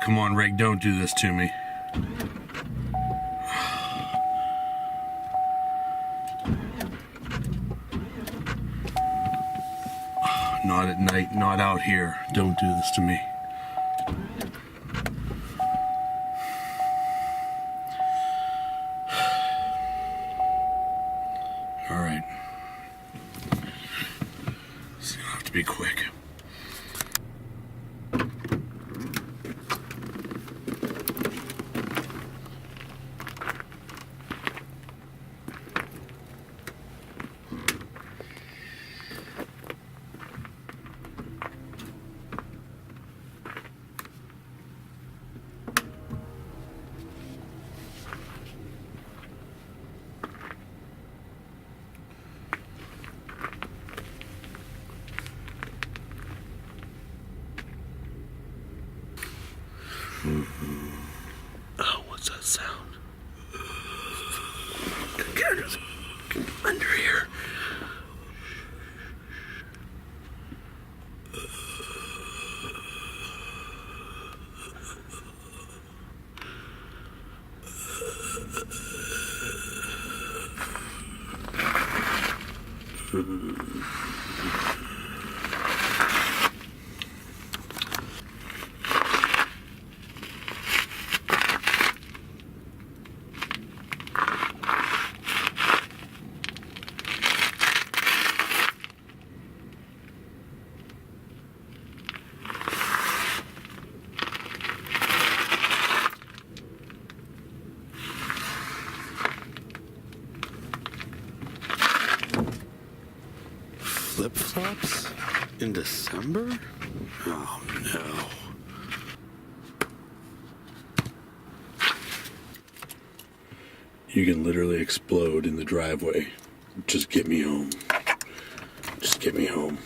Come on, Rick, don't do this to me. Not at night, not out here. Don't do this to me. All right. It's gonna have to be quick. Oh, what's that sound? Get under here. Flip-flops? In December? Oh no. You can literally explode in the driveway. Just get me home. Just get me home.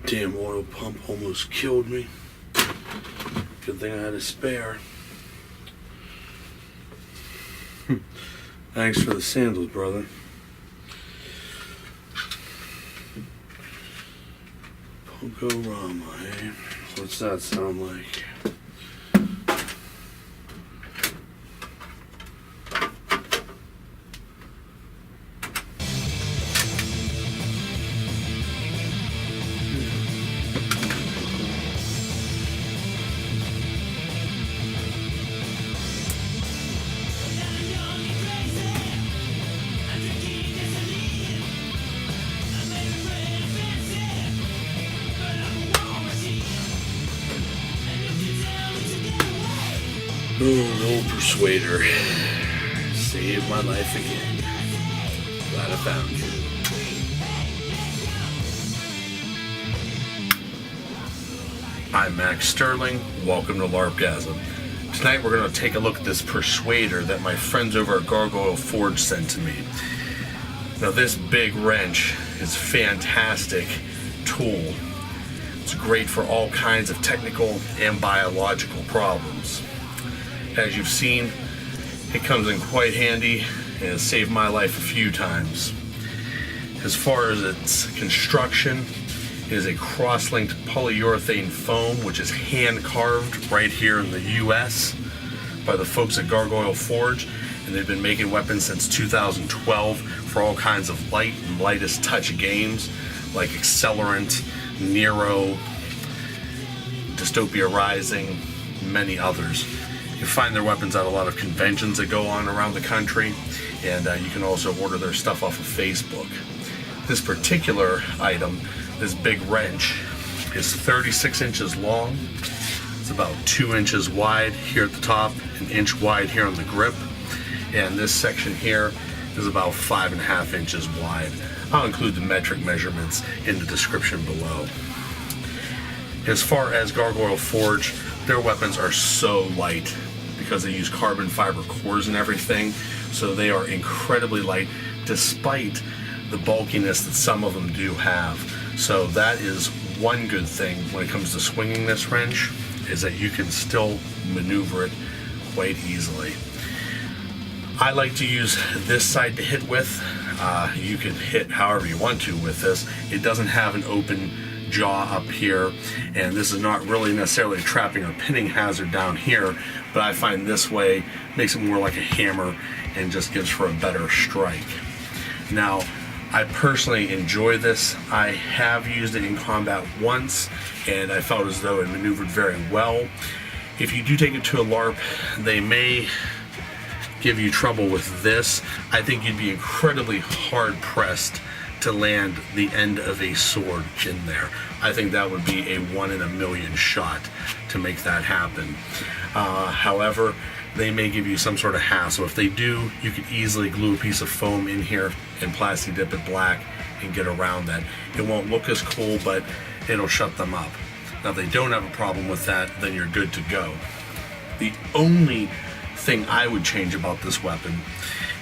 Damn oil pump almost killed me. Good thing I had a spare. Thanks for the sandals, brother. Pokorama, eh? What's that sound like? Oh, old persuader. Saved my life again. Glad I found you. I'm Max Sterling. Welcome to Larpgasm. Tonight we're going to take a look at this persuader that my friends over at Gargoyle Forge sent to me. Now this big wrench is a fantastic tool. It's great for all kinds of technical and biological problems. As you've seen, it comes in quite handy and has saved my life a few times. As far as its construction, it is a cross-linked polyurethane foam which is hand-carved right here in the US by the folks at Gargoyle Forge, and they've been making weapons since 2012 for all kinds of light and lightest touch games like Accelerant, Nero, Dystopia Rising, many others. You find their weapons at a lot of conventions that go on around the country, and you can also order their stuff off of Facebook. This particular item, this big wrench, is 36 inches long. It's about 2 inches wide here at the top, an inch wide here on the grip, and this section here is about 5.5 inches wide. I'll include the metric measurements in the description below. As far as Gargoyle Forge, their weapons are so light because they use carbon fiber cores and everything, so they are incredibly light despite the bulkiness that some of them do have. So that is one good thing when it comes to swinging this wrench, is that you can still maneuver it quite easily. I like to use this side to hit with. You can hit however you want to with this. It doesn't have an open jaw up here, and this is not really necessarily a trapping or pinning hazard down here, but I find this way makes it more like a hammer and just gives for a better strike. Now, I personally enjoy this. I have used it in combat once, and I felt as though it maneuvered very well. If you do take it to a LARP, they may give you trouble with this. I think you'd be incredibly hard-pressed to land the end of a sword in there. I think that would be a 1 in a million shot to make that happen. However, they may give you some sort of hassle. If they do, you could easily glue a piece of foam in here and plasti-dip it black and get around that. It won't look as cool, but it'll shut them up. Now, if they don't have a problem with that, then you're good to go. The only thing I would change about this weapon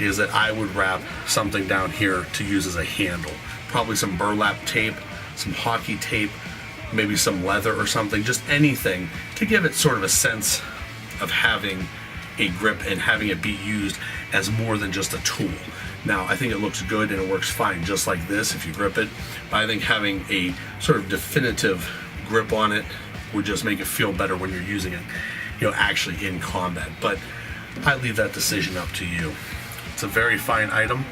is that I would wrap something down here to use as a handle. Probably some burlap tape, some hockey tape, maybe some leather or something, just anything to give it sort of a sense of having a grip and having it be used as more than just a tool. Now, I think it looks good and it works fine just like this if you grip it, but I think having a sort of definitive grip on it would just make it feel better when you're using it, actually in combat. But I leave that decision up to you. It's a very fine item,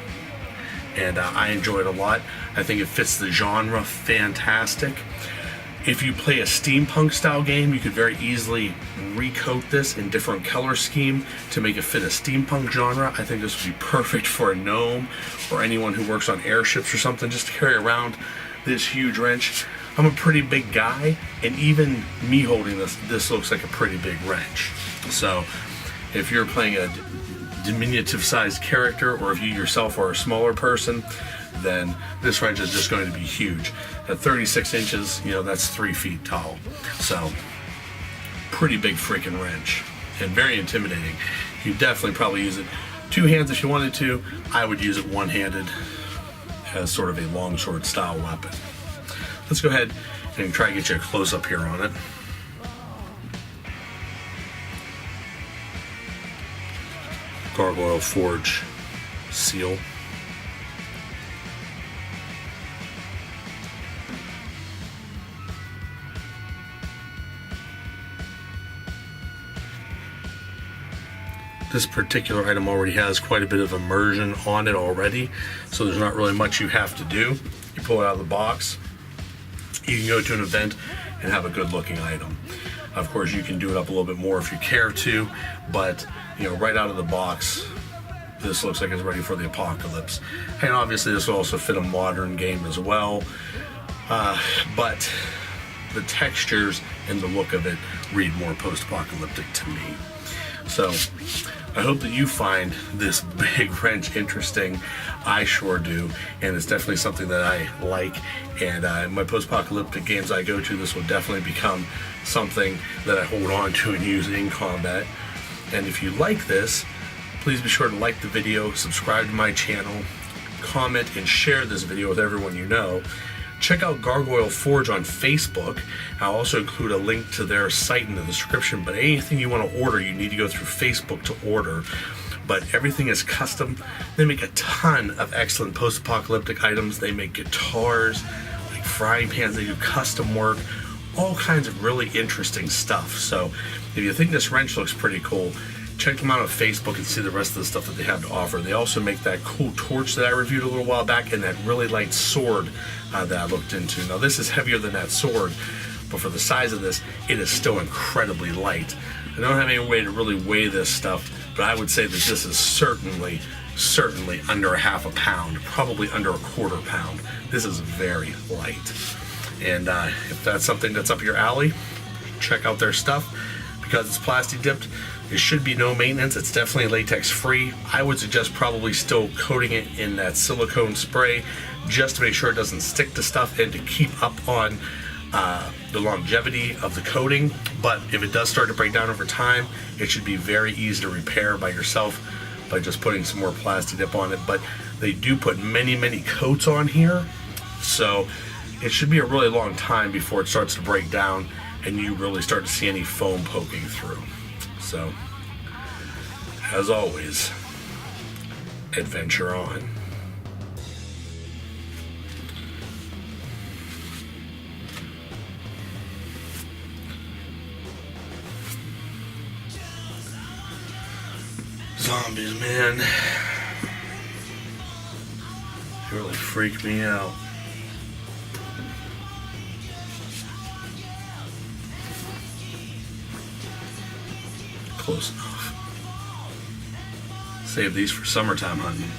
and I enjoy it a lot. I think it fits the genre fantastic. If you play a steampunk style game, you could very easily recoat this in different color scheme to make it fit a steampunk genre. I think this would be perfect for a gnome or anyone who works on airships or something, just to carry around this huge wrench. I'm a pretty big guy, and even me holding this looks like a pretty big wrench. So if you're playing a diminutive sized character, or if you yourself are a smaller person, then this wrench is just going to be huge. At 36 inches, that's 3 feet tall. So, pretty big freaking wrench, and very intimidating. You definitely probably use it 2 hands if you wanted to. I would use it one-handed as sort of a longsword style weapon. Let's go ahead and try to get you a close-up here on it. Gargoyle Forge seal. This particular item already has quite a bit of immersion on it already, so there's not really much you have to do. You pull it out of the box, you can go to an event and have a good looking item. Of course, you can do it up a little bit more if you care to, but right out of the box, this looks like it's ready for the apocalypse. And obviously this will also fit a modern game as well, but the textures and the look of it read more post-apocalyptic to me. So I hope that you find this big wrench interesting. I sure do, and it's definitely something that I like. And in my post-apocalyptic games I go to, this will definitely become something that I hold on to and use in combat. And if you like this, please be sure to like the video, subscribe to my channel, comment and share this video with everyone you know. Check out Gargoyle Forge on Facebook. I'll also include a link to their site in the description, but anything you want to order, you need to go through Facebook to order. But everything is custom. They make a ton of excellent post-apocalyptic items. They make guitars, like frying pans, they do custom work, all kinds of really interesting stuff. So if you think this wrench looks pretty cool, check them out on Facebook and see the rest of the stuff that they have to offer. They also make that cool torch that I reviewed a little while back, and that really light sword that I looked into. Now this is heavier than that sword, but for the size of this, it is still incredibly light. I don't have any way to really weigh this stuff, but I would say that this is certainly under a half a pound, probably under a quarter pound. This is very light. And if that's something that's up your alley, check out their stuff. Because it's plasti-dipped, It should be no maintenance. It's definitely latex free. I would suggest probably still coating it in that silicone spray just to make sure it doesn't stick to stuff and to keep up on the longevity of the coating. But if it does start to break down over time, it should be very easy to repair by yourself by just putting some more plasti-dip on it. But they do put many coats on here, so it should be a really long time before it starts to break down and you really start to see any foam poking through. So, as always, adventure on. Zombies, man. They really freak me out. Close enough. Save these for summertime hunting.